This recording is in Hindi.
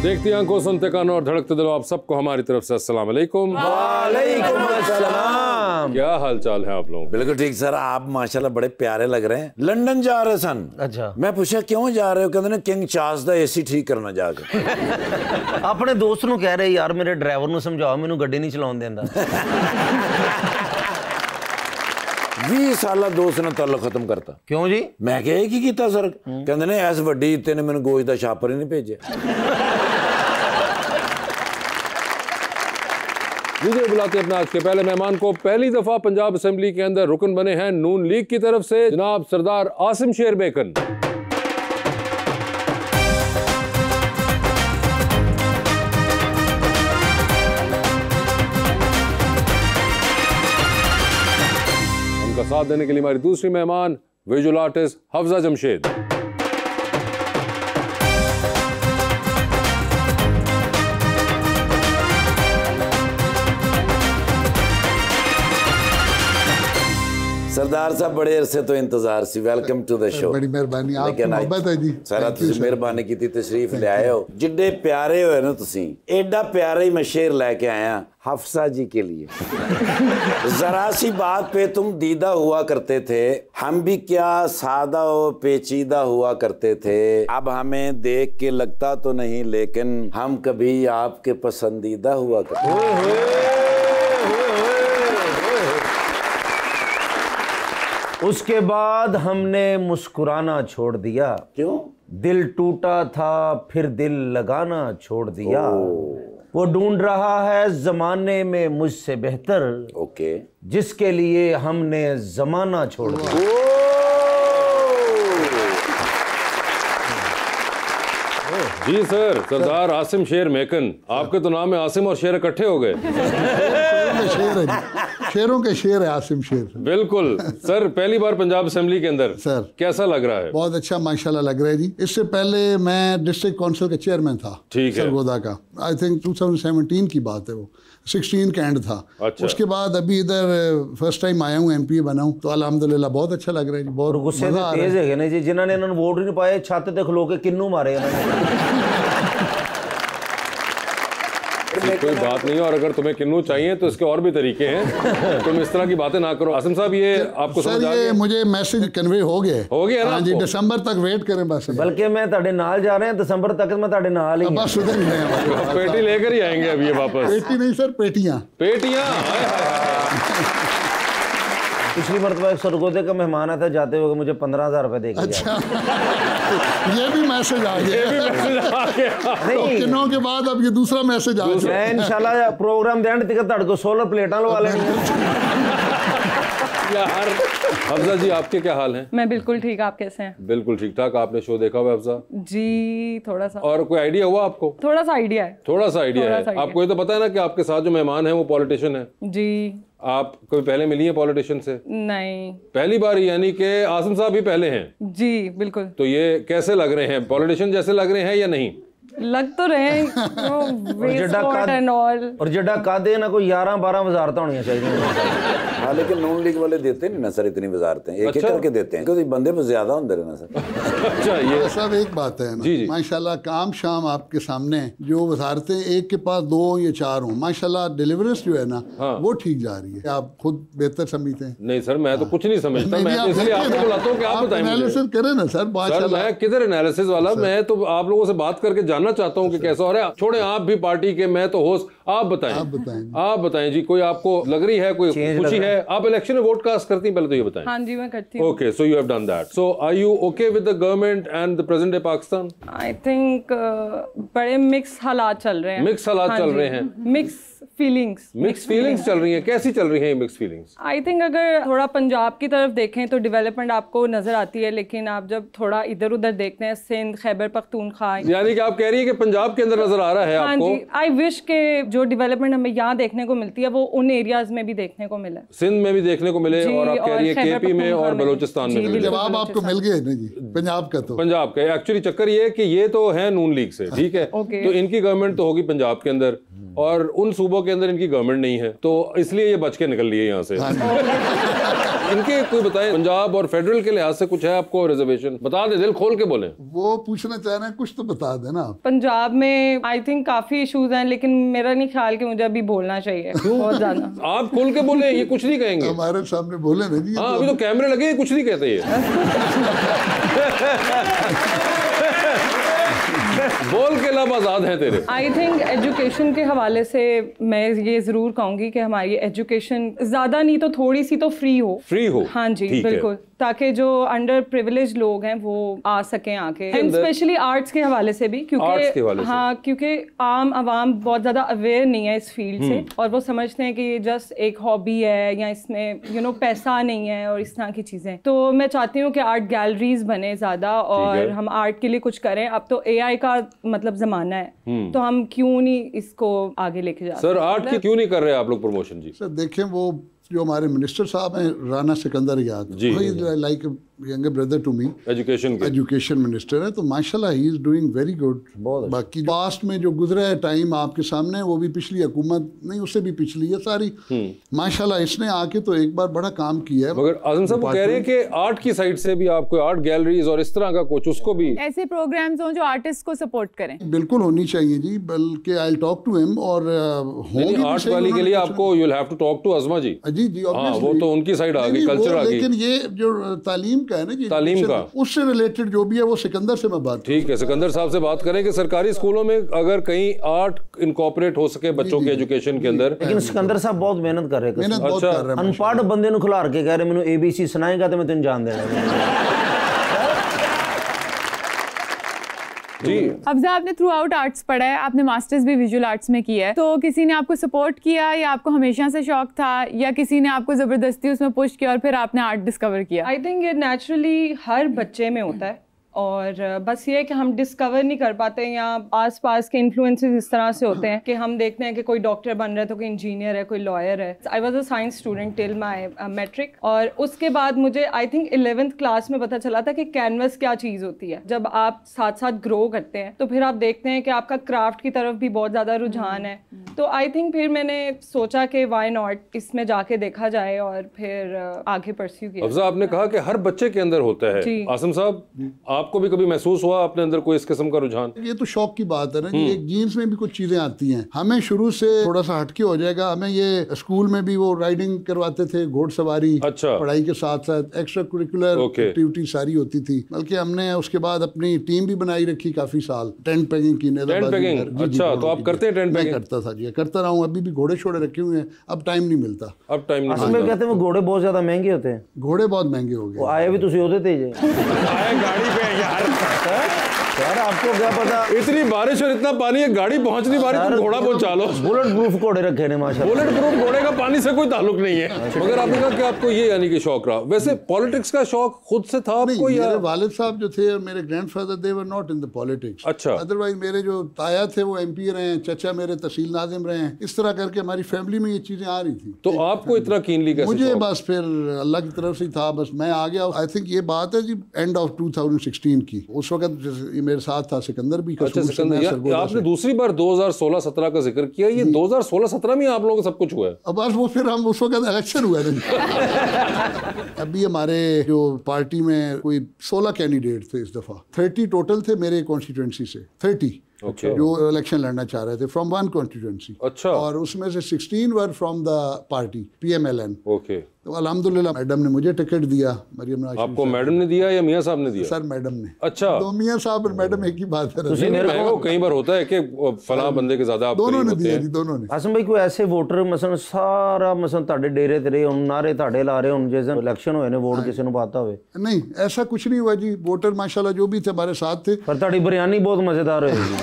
देखती आंखों, सुनते कानों और धड़कते दिलों, आप सबको हमारी तरफ से अस्सलाम वालेकुम। वालेकुम अस्सलाम। क्या हाल चाल है आप लोगों? बिल्कुल ठीक सर, आप माशाल्लाह बड़े प्यारे लग रहे हैं। लंदन जा रहे सन? अच्छा। मैं पूछा क्यों जा रहे हो? कहते ने किंग चार्ल्स दा एसी ठीक करना जाके। अपने दोस्त ਨੂੰ ਕਹਿ ਰਹੇ ਯਾਰ ਮੇਰੇ ਡਰਾਈਵਰ ਨੂੰ ਸਮਝਾਓ ਮੈਨੂੰ ਗੱਡੀ ਨਹੀਂ ਚਲਾਉਣ ਦਿੰਦਾ। 20 ਸਾਲਾ ਦੋਸਤ ਨੇ ਤਾਲੁਕ ਖਤਮ ਕਰਤਾ। ਕਿਉਂ ਜੀ? ਮੈਂ ਕਿਹਾ ਇਹ ਕੀ ਕੀਤਾ ਸਰ? ਕਹਿੰਦੇ ਨੇ ਐਸ ਵੱਡੀ ਇੱਤੇ ਨੇ ਮੈਨੂੰ ਗੋਸ਼ ਦਾ ਛਾਪਰ ਹੀ ਨਹੀਂ ਭੇਜਿਆ। लीजिए बुलाते अपने आज के पहले मेहमान को। पहली दफा पंजाब असेंबली के अंदर रुकन बने हैं नून लीग की तरफ से जनाब सरदार आसिम शेर बेकन। उनका साथ देने के लिए हमारी दूसरी मेहमान विजुअल आर्टिस्ट हफ्जा जमशेद। सरदार साहब बड़े अरसे तो इंतजार सी। Welcome to the show. बड़ी मेहरबानी, आपकी मोहब्बत है जी। सारा तुसी मेहरबानी की तशरीफ ले आए हो। जिड्डे प्यारे हो ना तुसी, एडा प्यारा ही मैं शेर लेके आया हफ्सा जी के लिए। जरा सी बात पे तुम दीदा हुआ करते थे, हम भी क्या सादा और पेचीदा हुआ करते थे। अब हमें देख के लगता तो नहीं, लेकिन हम कभी आपके पसंदीदा हुआ करते थे। उसके बाद हमने मुस्कुराना छोड़ दिया। क्यों? दिल टूटा था फिर दिल लगाना छोड़ दिया। वो ढूंढ रहा है जमाने में मुझसे बेहतर, ओके, जिसके लिए हमने जमाना छोड़ दिया। जी सर, सरदार आसिम शेर मेकन, आपके तो नाम में आसिम और शेर इकट्ठे हो गए। शेर है, शेरों के शेर है आसिम शेर। बिल्कुल सर, पहली बार पंजाब असेंबली के अंदर सर कैसा लग रहा है? बहुत अच्छा माशाल्लाह लग रहा है जी। इससे पहले मैं डिस्ट्रिक्ट काउंसिल का चेयरमैन था, ठीक है, सरगोदा का। आई थिंक 2017 की बात है, वो 16 का एंड था। अच्छा। उसके बाद अभी इधर फर्स्ट टाइम आया हूँ, MP बना हूँ, तो अल्हम्दुलिल्लाह बहुत अच्छा लग रहा है जी। बहुत गुस्से से तेज है ना जी, जिन्होंने इन्होंने वोट ही नहीं पाए, छत ते खलो के किन्नू मारे कोई बात नहीं है, और अगर तुम्हें किन्नू चाहिए तो इसके और भी तरीके हैं। तुम इस तरह की बातें ना करो। आसिम साहब, ये आपको सर ये मुझे मैसेज कन्वे हो गया ना जी। दिसंबर तक वेट करें बस। बल्कि मैं ताड़े नाल जा रहे हैं, दिसंबर तक मैं ताड़े नाल ही बस उधर ही हैं। पेटी लेकर ही आएंगे अभी ये वापस। पेटी नहीं सर, पेटियां। पिछली मरतबा एक सरगोदे का मेहमान आया था, जाते हुए मुझे 15,000 रुपए देके अच्छा। ये भी मैसेज आ गया। नहीं, दिनों के बाद अब ये दूसरा मैसेज आ गया। मैं इंशाल्लाह प्रोग्राम देंड तक ताड़ को सोलर प्लेटां लगा लेंगे। यार हफ्जा जी, आपके क्या हाल हैं? मैं बिल्कुल ठीक, आप कैसे हैं? बिल्कुल ठीक ठाक। आपने शो देखा हुआ हफ्जा जी? थोड़ा सा। और कोई आइडिया हुआ आपको? थोड़ा सा आइडिया है। थोड़ा सा आइडिया है आपको? ये तो पता है ना कि आपके साथ जो मेहमान है वो पॉलिटिशियन है जी। आप कभी पहले मिली है पॉलिटिशियन से? नहीं, पहली बार, यानी कि आसिम साहब भी पहले हैं? जी बिल्कुल। तो ये कैसे लग रहे हैं? पॉलिटिशियन जैसे लग रहे हैं या नहीं? लग तो रहे हैं। और जड़ा कादे ना कोई 11-12 वजारत होनी चाहिए। हाँ, लेकिन नून लीग वाले देते नहीं ना सर इतनी वजारतें, एक एक करके देते हैं क्योंकि बंदे में ज्यादा होंगे ना सर। अच्छा, ये सब एक बात है ना। जी जी। माशाल्लाह काम शाम आपके सामने, जो वजारतें एक के पास 2 या 4 हों, माशाल्लाह डिलीवरेंस जो है ना वो ठीक जा रही है। आप खुद बेहतर समझते हैं? नहीं सर, मैं तो कुछ नहीं समझता। मैं तो इसलिए आपको बुलाता हूँ कि आप बताएं। एनालिसिस करें ना सर। सर मैं किधर एनालिसिस वाला, मैं तो आप लोगों से बात करके जानना चाहता हूँ कि कैसा हो रहा है। छोड़े आप भी पार्टी के, मैं तो होस्ट। आप बताएं, आप बताएं जी, कोई आपको लग रही है, कोई खुशी है? आप इलेक्शन में वोट कास्ट करती हैं? पहले तो ये बताएं। हाँ जी, मैं करती हूँ। Okay, so you have done that. So are you okay with the government and the present day Pakistan? I think बड़े मिक्स हालात चल रहे हैं। मिक्स हालात चल रहे हैं। मिक्स फीलिंग्स चल रही हैं। कैसी चल रही हैं मिक्स फीलिंग्स? आई थिंक अगर थोड़ा पंजाब की तरफ देखें तो डेवलपमेंट आपको नजर आती है, लेकिन आप जब थोड़ा इधर उधर देखते हैं, सिंध, खैबर पख्तूनख्वा, यानी कि आप कह रही है कि पंजाब के अंदर नजर आ रहा है आपको? हाँ जी। आई विश के जो डेवलपमेंट हमें यहाँ देखने को मिलती है वो उन एरियाज में भी देखने को मिले, सिंध में भी देखने को मिले, और आप कह रही है KP में और बलूचिस्तान में भी। जवाब आपको मिल गया ना जी पंजाब का। तो पंजाब का एक्चुअली चक्कर ये कि ये तो है नून लीग से, ठीक है, तो इनकी गवर्नमेंट तो होगी पंजाब के अंदर, और उन सूबों के अंदर इनकी गवर्नमेंट नहीं है, तो इसलिए ये बच के निकल लिए यहाँ से। इनके कोई बताएं, पंजाब और फेडरल के लिहाज से कुछ है आपको रिजर्वेशन? बता दे, दिल खोल के बोले। वो पूछना चाह रहे हैं, कुछ तो बता देना आप। पंजाब में आई थिंक काफी इश्यूज हैं, लेकिन मेरा नहीं ख्याल कि मुझे अभी बोलना चाहिए बहुत ज्यादा। आप खोल के बोले, ये कुछ नहीं कहेंगे। हमारे सामने बोले ना जी। हाँ, अभी तो कैमरे लगे, कुछ नहीं कहते ये। बोल के लब आजाद है तेरे। आई थिंक एजुकेशन के हवाले से मैं ये जरूर कहूंगी कि हमारी एजुकेशन ज्यादा नहीं तो थोड़ी सी तो फ्री हो। फ्री हो, हाँ जी, ठीक है। बिल्कुल, ताकि जो अंडर प्रिविलेज लोग हैं वो आ सकें आके, एंड स्पेशली आर्ट्स के हवाले से भी, क्योंकि हाँ, क्योंकि आम आवाम बहुत ज्यादा अवेयर नहीं है इस फील्ड से, और वो समझते हैं कि ये जस्ट एक हॉबी है या इसमें पैसा नहीं है और इस तरह की चीजें। तो मैं चाहती हूँ कि आर्ट गैलरीज बने ज्यादा और हम आर्ट के लिए कुछ करें। अब तो AI का मतलब जमाना है, तो हम क्यों नहीं इसको आगे लेके जा। सर, आर्ट की क्यों नहीं कर रहे आप लोग प्रमोशन जी? सर देखें, वो जो हमारे मिनिस्टर साहब हैं, राना सिकंदर याद, like younger brother to me, education minister है, तो माशाल्लाह he is doing very good. बाकी पास्ट में जो गुजरा है टाइम आपके सामने, वो भी पिछली हुकूमत नहीं, उससे भी पिछली है सारी, माशाल्लाह इसने आके तो एक बार बड़ा काम किया है। मगर आजम साहब कह रहे हैं कि आर्ट की साइड से भी आपको आर्ट गैलरीज और इस तरह का कुछ, उसको भी ऐसे प्रोग्राम्स हो जो आर्टिस्ट को सपोर्ट करें। बिल्कुल होनी चाहिए जी, बल्कि I will talk to him. और आर्ट वाली के लिए आपको you will have to talk to Azma ji. जी जी, हाँ, वो तो उनकी साइड आ गई, कल्चर आ गई। लेकिन ये जो तालीम का है ना जी, तालीम का, उससे रिलेटेड जो भी है वो सिकंदर से मैं बात। ठीक है, सिकंदर साहब से बात करें कि सरकारी स्कूलों में अगर कहीं आर्ट इनकॉर्पोरेट हो सके बच्चों के एजुकेशन के अंदर। लेकिन सिकंदर साहब बहुत मेहनत कर रहे हैं। मेहनत बहुत कर रहे हैं। अनपढ़ बंदे ਨੂੰ ਖਿਲਾਰ ਕੇ कह रहे मैंने ABC सुनाएगा तो मैं तेन जान देना। जी अफजा, आपने थ्रू आउट आर्ट्स पढ़ा है, आपने मास्टर्स भी विजुअल आर्ट्स में किया है, तो किसी ने आपको सपोर्ट किया या आपको हमेशा से शौक था या किसी ने आपको जबरदस्ती उसमें पुश किया और फिर आपने आर्ट डिस्कवर किया? आई थिंक ये नेचुरली हर बच्चे में होता है, और बस ये है कि हम डिस्कवर नहीं कर पाते, या आसपास के इन्फ्लुएंसेस इस तरह से होते हैं कि हम देखते हैं कि कोई डॉक्टर बन रहा है तो कोई इंजीनियर है, कोई लॉयर है। I was a science student till my matric, और उसके बाद मुझे आई थिंक 11th क्लास में पता चला था कि कैनवस क्या चीज़ होती है। जब आप साथ साथ ग्रो करते हैं तो फिर आप देखते हैं कि आपका क्राफ्ट की तरफ भी बहुत ज़्यादा रुझान है। तो आई थिंक फिर मैंने सोचा कि वाई नॉट, इसमें जाके देखा जाए और फिर आगे परस्यू किया। अफजा, आपने कहा कि हर बच्चे के अंदर होता है। आसिम साहब, आपको भी कभी महसूस हुआ अपने अंदर कोई इस किस्म का रुझान? ये तो शौक की बात है ना, एक जीन्स में भी कुछ चीजें आती हैं। हमें शुरू से थोड़ा सा हटके हो जाएगा, हमें ये स्कूल में भी वो राइडिंग करवाते थे, घोड़सवारी। अच्छा। पढ़ाई के साथ साथ एक्स्ट्रा करिकुलर एक्टिविटी सारी होती थी। बल्कि हमने उसके बाद अपनी टीम भी बनाई रखी काफी साल, टेंट पेगिंग की। अच्छा, तो आप करते हैं टेंट पेगिंग? करता था जी, करता रहा हूँ। अभी भी घोड़े शोड़े रखे हुए हैं, अब टाइम नहीं मिलता। अब टाइम नहीं मिलता। कहते हैं वो घोड़े बहुत ज्यादा महंगे होते हैं। घोड़े बहुत महंगे हो गए। आए भी तुसी होते थे जे आए गाड़ी पे यार, आपको क्या पता, इतनी बारिश और इतना पानी है, गाड़ी पहुंच नहीं पा रही, तुम घोड़ा पहुंचा लो। बुलेट प्रूफ घोड़े रखे ने माशाल्लाह। बुलेट प्रूफ घोड़े का पानी से कोई ताल्लुक नहीं है। मगर आपने कहा कि आपको ये यानी कि शौक रहा। वैसे पॉलिटिक्स का शौक खुद से था आपको या? मेरे वालिद साहब जो थे और मेरे grandfather, they were not in the politics. अच्छा। अदरवाइज मेरे जो ताया थे वो MP रहे हैं, चचा मेरे तहसील नाज़िम रहे हैं। इस तरह करके हमारी फैमिली में ये चीजें आ रही थी। तो आपको इतना कीनली कैसे? मुझे बस फिर अल्लाह की तरफ से था, बस मैं आ गया। आई थिंक ये बात है जी एंड ऑफ 2016 की। उस वक्त मेरे साथ था सिकंदर भी। अच्छा, सिकंदर, आपने दूसरी बार 2016-17 का जिक्र किया, ये 2016-17 में आप लोगों का सब कुछ हुआ है? अब बस वो फिर हम उस वक्त इलेक्शन हुआ है। अभी हमारे जो पार्टी में कोई 16 कैंडिडेट थे इस दफा, 30 टोटल थे मेरे कॉन्स्टिट्यूएंसी से, 30 जो इलेक्शन लड़ना चाह रहे थे फ्रॉम वन कॉन्स्टिट्यूएंसी। अच्छा। और उसमें से 16 were from the party PMLN। Okay. तो अल्हम्दुलिल्लाह मैडम ने मुझे टिकट दिया, मरियम नाशिद। आपको मैडम ने दिया या मियां साहब ने दिया? सर मैडम ने। अच्छा। तो मियां साहब और मैडम एक ही बात है। कई बार होता है कि फला बंदे के ज्यादा दोनों ने दिया जी, दोनों ने। आसिम भाई, कोई ऐसे वोटर मसलन सारा मसलन ਤੁਹਾਡੇ ਡੇਰੇ ਤੇ ਰਹੇ ਹੁਣ ਨਾਰੇ ਤੁਹਾਡੇ ਲਾ ਰਹੇ ਹੁਣ ਜਿਸ ਦਿਨ ਇਲੈਕਸ਼ਨ ਹੋਏ ਨੇ ਵੋਟ ਕਿਸੇ ਨੂੰ ਪਾਤਾ ਹੋਵੇ? नहीं, ऐसा कुछ नहीं हुआ जी। वोटर माशाल्लाह जो भी थे हमारे साथ थे। पर ਤੁਹਾਡੀ ਬਿरयानी बहुत मजेदार होएगी।